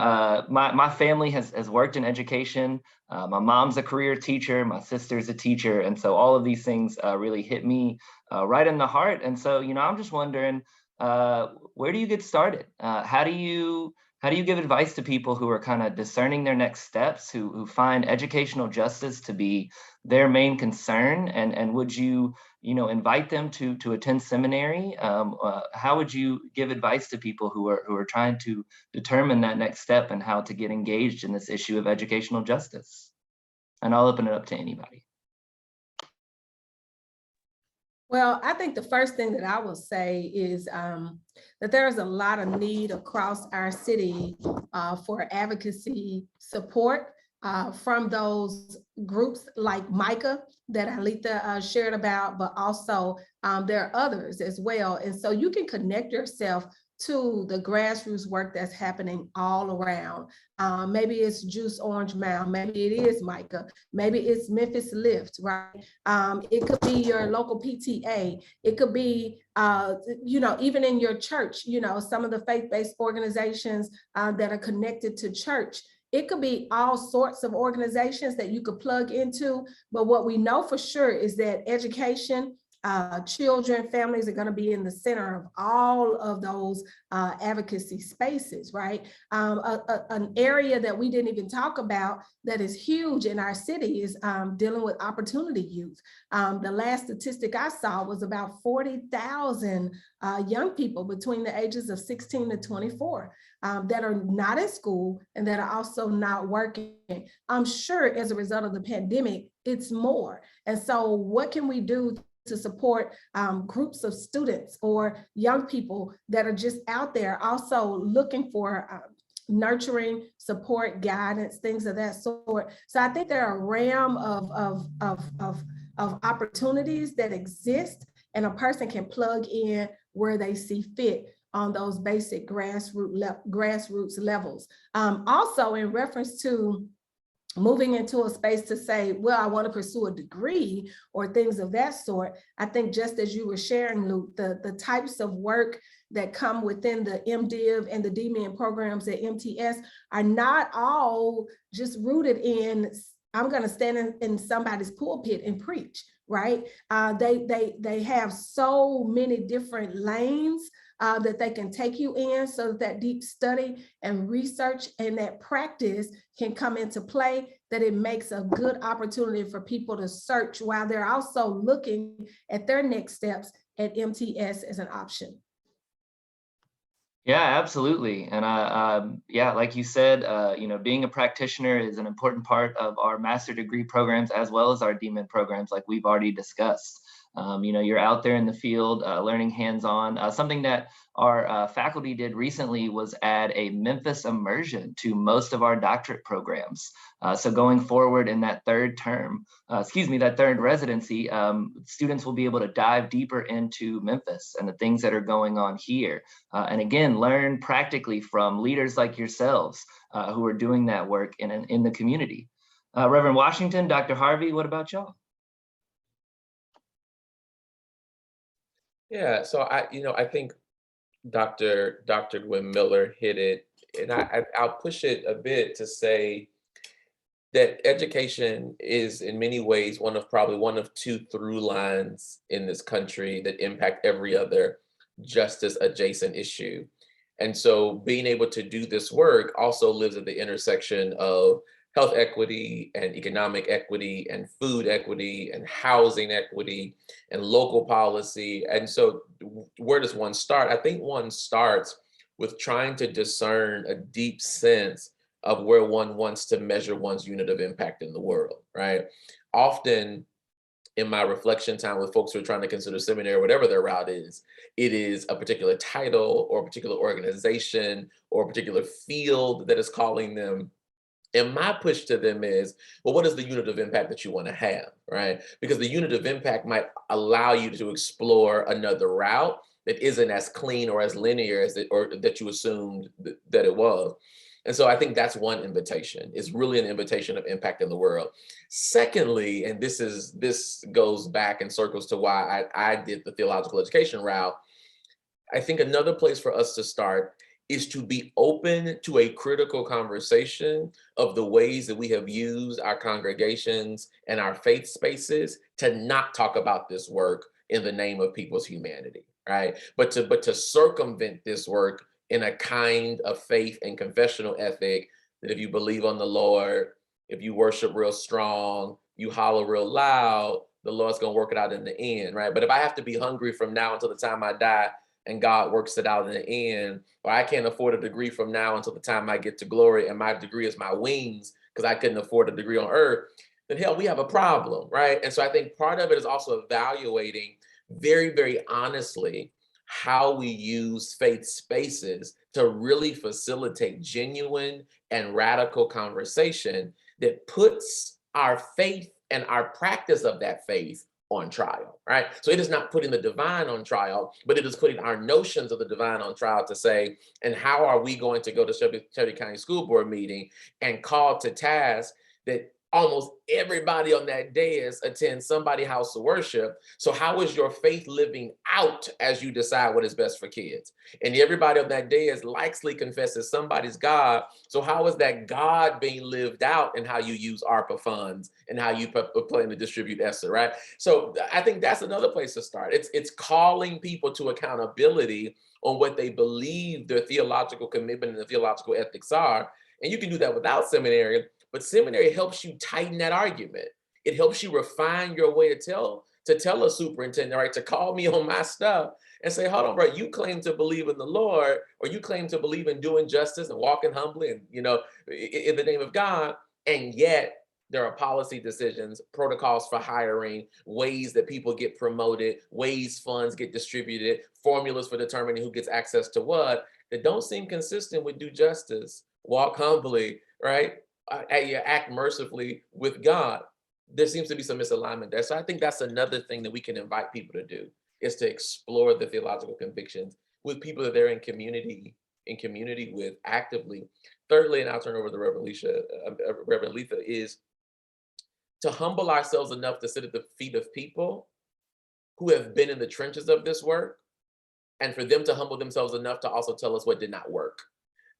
Speaker 1: My family has worked in education. My mom's a career teacher, my sister's a teacher. And so all of these things really hit me right in the heart. And so, I'm just wondering, where do you get started? How do you give advice to people who are kind of discerning their next steps, who find educational justice to be their main concern? And would you, invite them to attend seminary? How would you give advice to people who are trying to determine that next step and how to get engaged in this issue of educational justice? And I'll open it up to anybody.
Speaker 3: Well, I think the first thing that I will say is that there's a lot of need across our city for advocacy support from those groups like MICA that Alita shared about, but also there are others as well. And so you can connect yourself to the grassroots work that's happening all around. Maybe it's Juice Orange Mound, maybe it is MICA, maybe it's Memphis Lift, right? It could be your local PTA. It could be, even in your church, some of the faith-based organizations that are connected to church. It could be all sorts of organizations that you could plug into, but what we know for sure is that education, children, families are going to be in the center of all of those advocacy spaces, right? An area that we didn't even talk about that is huge in our city is dealing with opportunity youth. The last statistic I saw was about 40,000 young people between the ages of 16 to 24 that are not in school and that are also not working. I'm sure as a result of the pandemic, it's more. And so what can we do to support groups of students or young people that are just out there also looking for nurturing, support, guidance, things of that sort. So I think there are a realm of opportunities that exist, and a person can plug in where they see fit on those basic grassroots levels. Also, in reference to moving into a space to say, well, I want to pursue a degree or things of that sort. I think just as you were sharing, Luke, the types of work that come within the MDiv and the DMin programs at MTS are not all just rooted in, I'm going to stand in somebody's pulpit and preach, right? They have so many different lanes that they can take you in, so that deep study and research and that practice can come into play, that it makes a good opportunity for people to search while they're also looking at their next steps at MTS as an option.
Speaker 1: Yeah, absolutely. And like you said, being a practitioner is an important part of our master degree programs as well as our DMin programs, like we've already discussed. You're out there in the field learning hands-on. Something that our faculty did recently was add a Memphis immersion to most of our doctorate programs. So going forward in that third residency, students will be able to dive deeper into Memphis and the things that are going on here. And again, learn practically from leaders like yourselves who are doing that work in the community. Rev Washington, Dr. Harvey, what about y'all?
Speaker 4: Yeah, so I think Dr. Gwen Miller hit it, and I'll push it a bit to say that education is in many ways probably one of two through lines in this country that impact every other justice adjacent issue. And so being able to do this work also lives at the intersection of health equity and economic equity and food equity and housing equity and local policy. And so where does one start? I think one starts with trying to discern a deep sense of where one wants to measure one's unit of impact in the world, right? Often in my reflection time with folks who are trying to consider seminary, whatever their route is, it is a particular title or a particular organization or a particular field that is calling them. And my push to them is, well, what is the unit of impact that you want to have, right? Because the unit of impact might allow you to explore another route that isn't as clean or as linear as it, or that you assumed that it was. And so I think that's one invitation. It's really an invitation of impact in the world. Secondly, and this goes back and circles to why I did the theological education route. I think another place for us to start is to be open to a critical conversation of the ways that we have used our congregations and our faith spaces to not talk about this work in the name of people's humanity, right? But to circumvent this work in a kind of faith and confessional ethic that if you believe on the Lord, if you worship real strong, you holler real loud, the Lord's gonna work it out in the end, right? But if I have to be hungry from now until the time I die and God works it out in the end, or I can't afford a degree from now until the time I get to glory and my degree is my wings because I couldn't afford a degree on earth, then hell, we have a problem, right? And so I think part of it is also evaluating very, very honestly how we use faith spaces to really facilitate genuine and radical conversation that puts our faith and our practice of that faith on trial, right? So it is not putting the divine on trial, but it is putting our notions of the divine on trial to say, and how are we going to go to Shelby County School Board meeting and call to task that almost everybody on that dais attends somebody's house of worship. So how is your faith living out as you decide what is best for kids? And everybody on that dais likely confesses somebody's God. So how is that God being lived out in how you use ARPA funds and how you plan to distribute ESSA, right? So I think that's another place to start. It's calling people to accountability on what they believe their theological commitment and the theological ethics are. And you can do that without seminary. But seminary helps you tighten that argument. It helps you refine your way to tell a superintendent, right, to call me on my stuff and say, hold on, bro, you claim to believe in the Lord, or you claim to believe in doing justice and walking humbly and, in the name of God. And yet there are policy decisions, protocols for hiring, ways that people get promoted, ways funds get distributed, formulas for determining who gets access to what, that don't seem consistent with do justice, walk humbly, right? Act mercifully with God. There seems to be some misalignment there. So I think that's another thing that we can invite people to do, is to explore the theological convictions with people that they're in community with actively. Thirdly, and I'll turn over to Reverend Letha, is to humble ourselves enough to sit at the feet of people who have been in the trenches of this work, and for them to humble themselves enough to also tell us what did not work.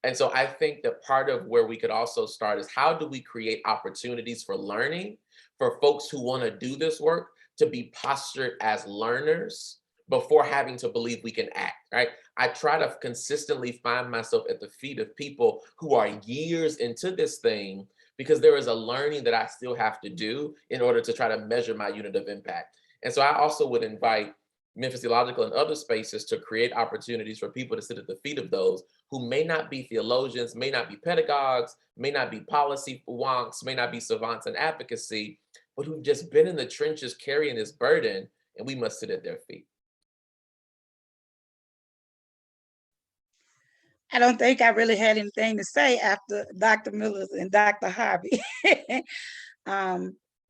Speaker 4: And so I think that part of where we could also start is, how do we create opportunities for learning for folks who want to do this work to be postured as learners before having to believe we can act, right? I try to consistently find myself at the feet of people who are years into this thing, because there is a learning that I still have to do in order to try to measure my unit of impact. And so I also would invite Memphis Theological and other spaces to create opportunities for people to sit at the feet of those who may not be theologians, may not be pedagogues, may not be policy wonks, may not be savants in advocacy, but who've just been in the trenches carrying this burden, and we must sit at their feet.
Speaker 2: I don't think I really had anything to say after Dr. Miller and Dr. Harvey.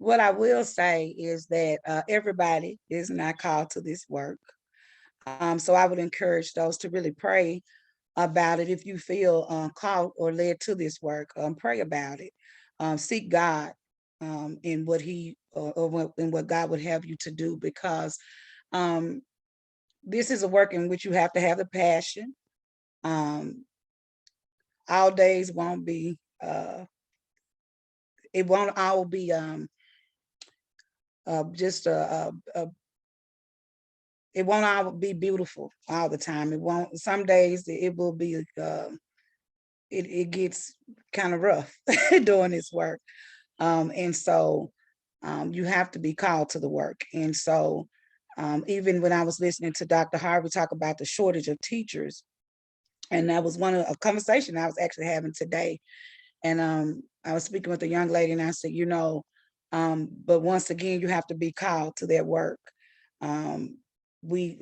Speaker 2: What I will say is that everybody is not called to this work. So I would encourage those to really pray about it. If you feel called or led to this work, pray about it. Seek God in what in what God would have you to do, because this is a work in which you have to have the passion. All days won't be, it won't all be it won't all be beautiful all the time. It won't. Some days it will be it gets kind of rough doing this work. And so you have to be called to the work. And so even when I was listening to Dr. Harvey talk about the shortage of teachers, and that was a conversation I was actually having today. And I was speaking with a young lady and I said, but once again, you have to be called to that work. We,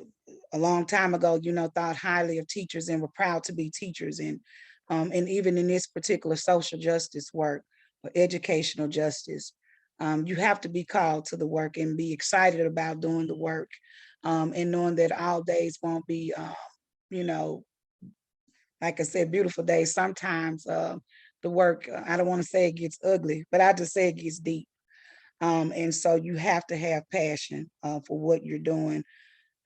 Speaker 2: a long time ago, thought highly of teachers and were proud to be teachers. And even in this particular social justice work or educational justice, you have to be called to the work and be excited about doing the work, and knowing that all days won't be, you know, like I said, beautiful days. Sometimes the work, I don't want to say it gets ugly, but I just say it gets deep. And so you have to have passion for what you're doing.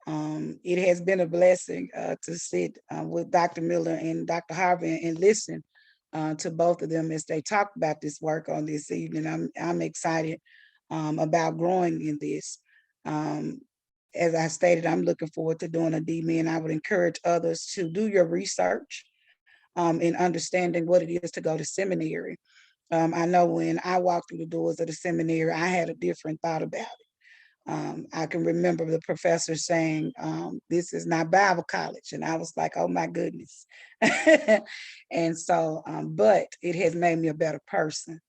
Speaker 2: It has been a blessing to sit with Dr. Miller and Dr. Harvey and listen to both of them as they talk about this work on this evening. I'm excited about growing in this. As I stated, I'm looking forward to doing a DMin. I would encourage others to do your research in understanding what it is to go to seminary. I know when I walked through the doors of the seminary, I had a different thought about it. I can remember the professor saying, this is not Bible college. And I was like, oh my goodness. And so, but it has made me a better person.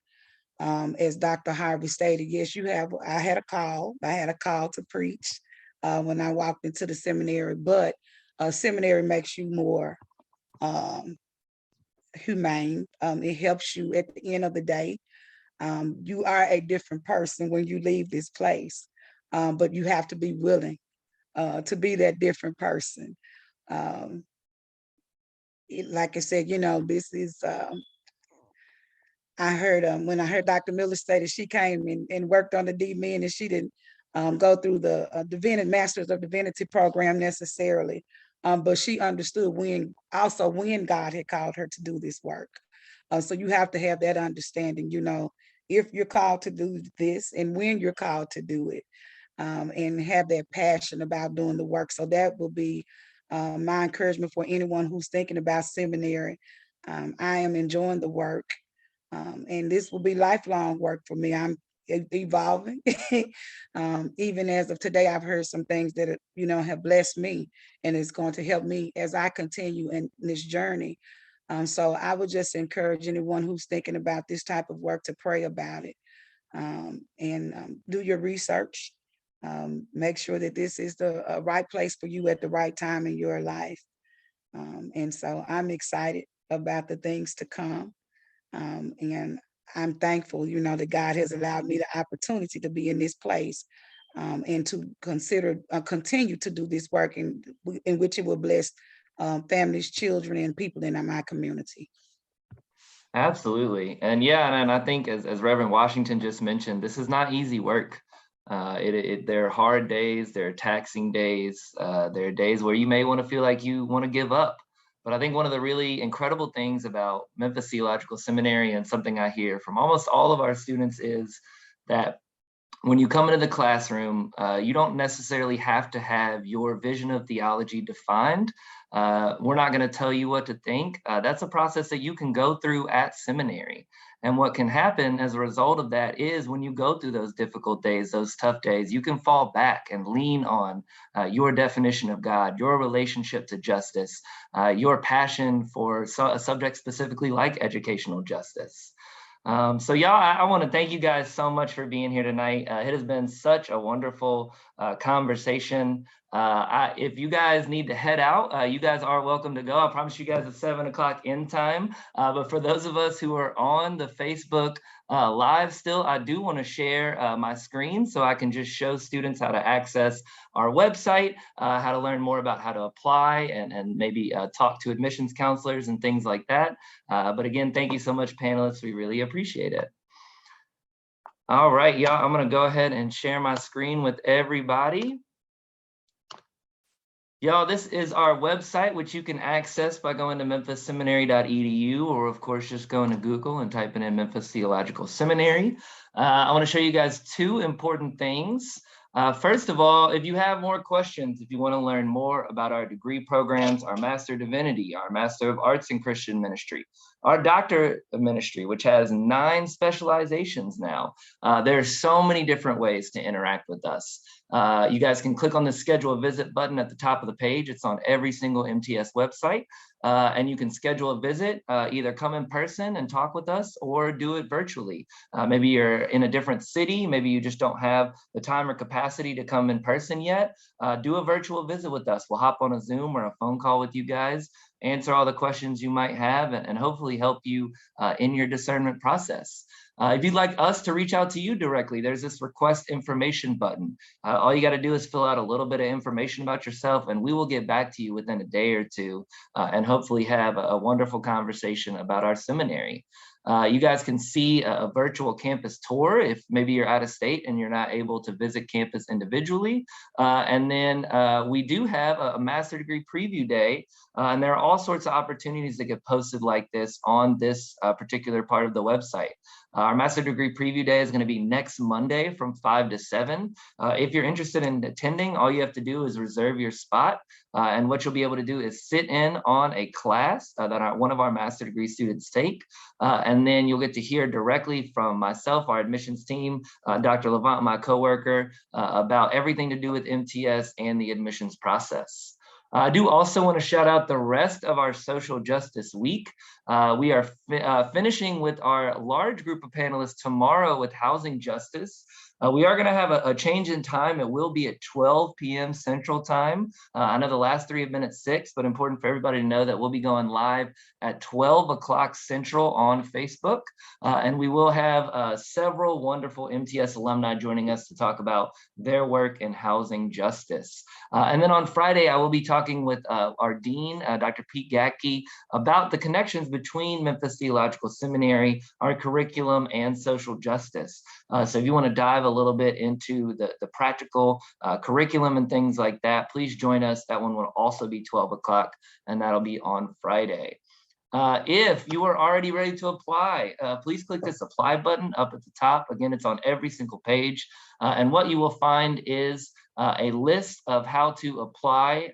Speaker 2: As Dr. Harvey stated, yes, I had a call to preach when I walked into the seminary, but seminary makes you more humane. It helps you at the end of the day. You are a different person when you leave this place, but you have to be willing to be that different person. Like I said, this is, I heard when I heard Dr. Miller say that she came and worked on the DMin and she didn't go through the Masters of Divinity program necessarily, but she understood when God had called her to do this work. So you have to have that understanding, if you're called to do this and when you're called to do it, and have that passion about doing the work. So that will be my encouragement for anyone who's thinking about seminary. I am enjoying the work. And this will be lifelong work for me. I'm evolving. Even as of today, I've heard some things that, have blessed me and it's going to help me as I continue in this journey. So I would just encourage anyone who's thinking about this type of work to pray about it, and do your research. Make sure that this is the right place for you at the right time in your life. And so I'm excited about the things to come. And I'm thankful, that God has allowed me the opportunity to be in this place, and to continue to do this work in which it will bless families, children, and people in my community.
Speaker 1: Absolutely. And yeah, and I think as Rev Washington just mentioned, this is not easy work. There are hard days, there are taxing days, there are days where you may want to feel like you want to give up. But I think one of the really incredible things about Memphis Theological Seminary, and something I hear from almost all of our students, is that when you come into the classroom, you don't necessarily have to have your vision of theology defined. We're not going to tell you what to think. That's a process that you can go through at seminary. And what can happen as a result of that is when you go through those difficult days, those tough days, you can fall back and lean on your definition of God, your relationship to justice, your passion for a subject specifically like educational justice. So y'all, I want to thank you guys so much for being here tonight. It has been such a wonderful conversation. If you guys need to head out, you guys are welcome to go. I promise you guys it's 7 o'clock in time. But for those of us who are on the Facebook live still, I do want to share my screen so I can just show students how to access our website, how to learn more about how to apply and maybe talk to admissions counselors and things like that. But again, thank you so much, panelists. We really appreciate it. All right, y'all, I'm going to go ahead and share my screen with everybody. Y'all, this is our website, which you can access by going to memphisseminary.edu, or of course, just going to Google and typing in Memphis Theological Seminary. I want to show you guys two important things. First of all, if you have more questions, if you want to learn more about our degree programs, our Master of Divinity, our Master of Arts in Christian Ministry, our Doctor of Ministry, which has 9 specializations now, there are so many different ways to interact with us. You guys can click on the schedule a visit button at the top of the page. It's on every single MTS website. And you can schedule a visit, either come in person and talk with us or do it virtually. Maybe you're in a different city, maybe you just don't have the time or capacity to come in person yet. Do a virtual visit with us. We'll hop on a Zoom or a phone call with you guys, answer all the questions you might have, and hopefully help you in your discernment process. If you'd like us to reach out to you directly, there's this request information button. All you got to do is fill out a little bit of information about yourself, and we will get back to you within a day or two and hopefully have a wonderful conversation about our seminary. You guys can see a virtual campus tour if maybe you're out of state and you're not able to visit campus individually. And then we do have a master degree preview day, and there are all sorts of opportunities that get posted like this on this particular part of the website. Our master degree preview day is going to be next Monday from 5 to 7. If you're interested in attending, all you have to do is reserve your spot. And what you'll be able to do is sit in on a class that one of our master degree students take. And then you'll get to hear directly from myself, our admissions team, Dr. Levant, my coworker, about everything to do with MTS and the admissions process. I do also want to shout out the rest of our Social Justice Week. We are finishing with our large group of panelists tomorrow with housing justice. We are going to have a change in time. It will be at 12 p.m. Central Time. I know the last 3 have been at 6, but important for everybody to know that we'll be going live at 12 o'clock Central on Facebook. And we will have several wonderful MTS alumni joining us to talk about their work in housing justice. And then on Friday, I will be talking with our dean, Dr. Pete Gatke, about the connections between Memphis Theological Seminary, our curriculum, and social justice. So if you want to dive a little bit into the practical curriculum and things like that, please join us. That one will also be 12 o'clock, and that'll be on Friday. If you are already ready to apply, please click this apply button up at the top. Again, it's on every single page. And what you will find is a list of how to apply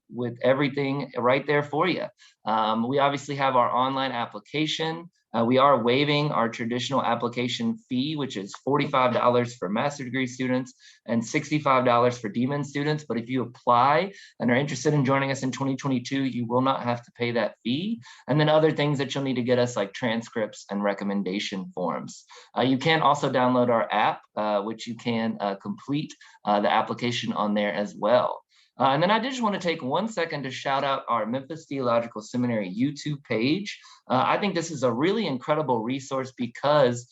Speaker 1: with everything right there for you. We obviously have our online application. We are waiving our traditional application fee, which is $45 for master degree students and $65 for DMin students. But if you apply and are interested in joining us in 2022, you will not have to pay that fee. And then other things that you'll need to get us, like transcripts and recommendation forms. You can also download our app, which you can complete the application on there as well. And then I just want to take 1 second to shout out our Memphis Theological Seminary YouTube page. I think this is a really incredible resource because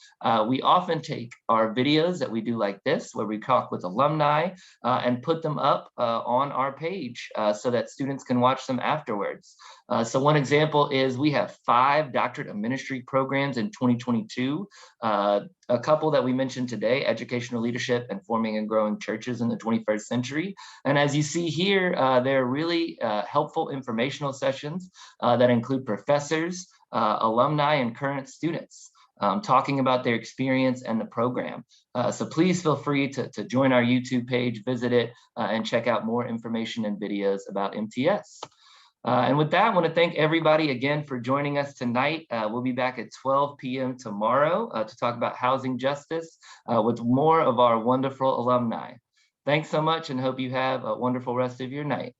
Speaker 1: we often take our videos that we do like this, where we talk with alumni and put them up on our page so that students can watch them afterwards. So one example is we have 5 doctorate of ministry programs in 2022. A couple that we mentioned today, educational leadership and forming and growing churches in the 21st century. And as you see here, there are really helpful informational sessions that include professors, alumni, and current students talking about their experience and the program. So please feel free to join our YouTube page, visit it, and check out more information and videos about MTS. And with that, I want to thank everybody again for joining us tonight. We'll be back at 12 p.m. tomorrow to talk about housing justice with more of our wonderful alumni. Thanks so much, and hope you have a wonderful rest of your night.